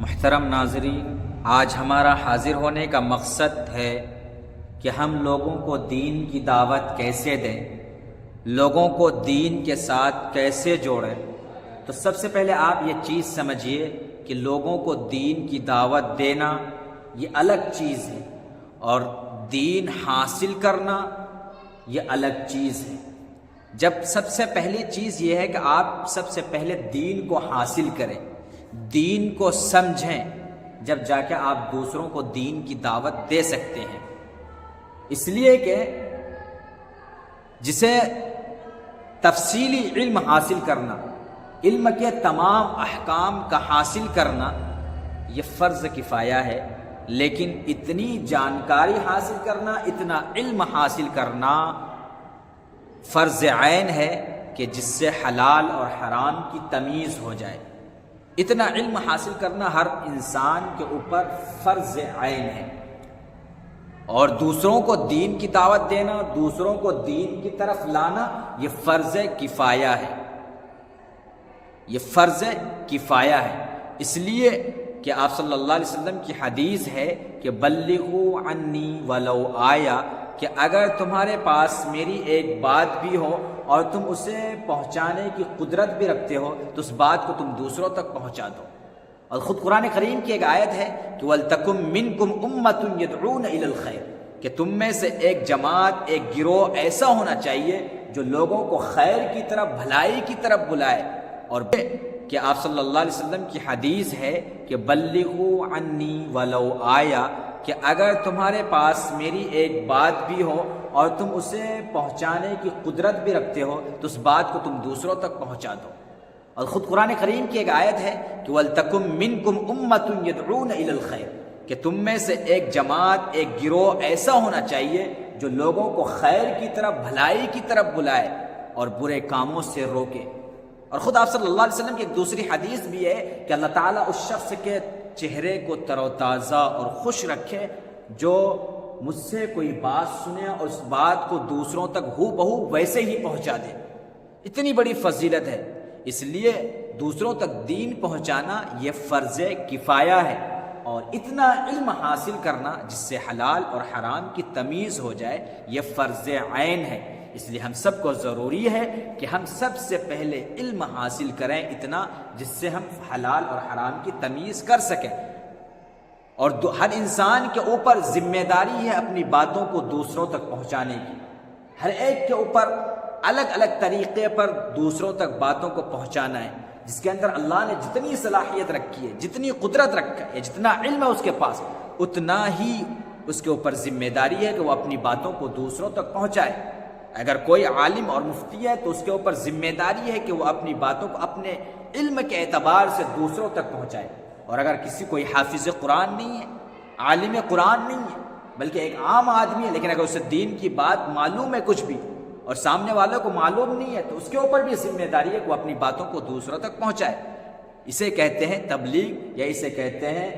محترم ناظرین، آج ہمارا حاضر ہونے کا مقصد ہے کہ ہم لوگوں کو دین کی دعوت کیسے دیں، لوگوں کو دین کے ساتھ کیسے جوڑیں۔ تو سب سے پہلے آپ یہ چیز سمجھیے کہ لوگوں کو دین کی دعوت دینا یہ الگ چیز ہے، اور دین حاصل کرنا یہ الگ چیز ہے۔ جب سب سے پہلی چیز یہ ہے کہ آپ سب سے پہلے دین کو حاصل کریں، دین کو سمجھیں، جب جا کے آپ دوسروں کو دین کی دعوت دے سکتے ہیں۔ اس لیے کہ جسے تفصیلی علم حاصل کرنا، علم کے تمام احکام کا حاصل کرنا یہ فرض کفایہ ہے، لیکن اتنی جانکاری حاصل کرنا، اتنا علم حاصل کرنا فرض عین ہے کہ جس سے حلال اور حرام کی تمیز ہو جائے۔ اتنا علم حاصل کرنا ہر انسان کے اوپر فرض عین ہے، اور دوسروں کو دین کی دعوت دینا، دوسروں کو دین کی طرف لانا یہ فرض کفایہ ہے، یہ فرض کفایہ ہے۔ اس لیے کہ آپ صلی اللہ علیہ وسلم کی حدیث ہے کہ بلغوا عنی ولو آیا، کہ اگر تمہارے پاس میری ایک بات بھی ہو اور تم اسے پہنچانے کی قدرت بھی رکھتے ہو تو اس بات کو تم دوسروں تک پہنچا دو۔ اور خود قرآن کریم کی ایک آیت ہے کہ وَلْتَكُمْ مِنْكُمْ أُمَّةٌ يَدْعُونَ إِلَى الْخَيْرِ، کہ تم میں سے ایک جماعت، ایک گروہ ایسا ہونا چاہیے جو لوگوں کو خیر کی طرف، بھلائی کی طرف بلائے۔ اور کہ آپ صلی اللہ علیہ وسلم کی حدیث ہے کہ بلغوا عنی ولو آیا، کہ اگر تمہارے پاس میری ایک بات بھی ہو اور تم اسے پہنچانے کی قدرت بھی رکھتے ہو تو اس بات کو تم دوسروں تک پہنچا دو۔ اور خود قرآن کریم کی ایک آیت ہے کہ وَلْتَكُمْ مِنْكُمْ أُمَّةٌ يَدْعُونَ إِلَى الْخَيْرِ، کہ تم میں سے ایک جماعت، ایک گروہ ایسا ہونا چاہیے جو لوگوں کو خیر کی طرف، بھلائی کی طرف بلائے اور برے کاموں سے روکے۔ اور خود آپ صلی اللہ علیہ وسلم کی ایک دوسری حدیث بھی ہے کہ اللہ تعالیٰ اس شخص کے چہرے کو تر و تازہ اور خوش رکھے جو مجھ سے کوئی بات سنے اور اس بات کو دوسروں تک ہو بہو ویسے ہی پہنچا دے۔ اتنی بڑی فضیلت ہے، اس لیے دوسروں تک دین پہنچانا یہ فرض کفایہ ہے، اور اتنا علم حاصل کرنا جس سے حلال اور حرام کی تمیز ہو جائے یہ فرض عین ہے۔ اس لیے ہم سب کو ضروری ہے کہ ہم سب سے پہلے علم حاصل کریں اتنا جس سے ہم حلال اور حرام کی تمیز کر سکیں۔ اور ہر انسان کے اوپر ذمہ داری ہے اپنی باتوں کو دوسروں تک پہنچانے کی۔ ہر ایک کے اوپر الگ الگ طریقے پر دوسروں تک باتوں کو پہنچانا ہے، جس کے اندر اللہ نے جتنی صلاحیت رکھی ہے، جتنی قدرت رکھا ہے، جتنا علم ہے اس کے پاس، اتنا ہی اس کے اوپر ذمہ داری ہے کہ وہ اپنی باتوں کو دوسروں تک پہنچائے۔ اگر کوئی عالم اور مفتی ہے تو اس کے اوپر ذمہ داری ہے کہ وہ اپنی باتوں کو اپنے علم کے اعتبار سے دوسروں تک پہنچائے۔ اور اگر کسی کوئی حافظ قرآن نہیں ہے، عالم قرآن نہیں ہے، بلکہ ایک عام آدمی ہے، لیکن اگر اسے دین کی بات معلوم ہے کچھ بھی اور سامنے والوں کو معلوم نہیں ہے تو اس کے اوپر بھی ذمہ داری ہے کہ وہ اپنی باتوں کو دوسروں تک پہنچائے۔ اسے کہتے ہیں تبلیغ، یا اسے کہتے ہیں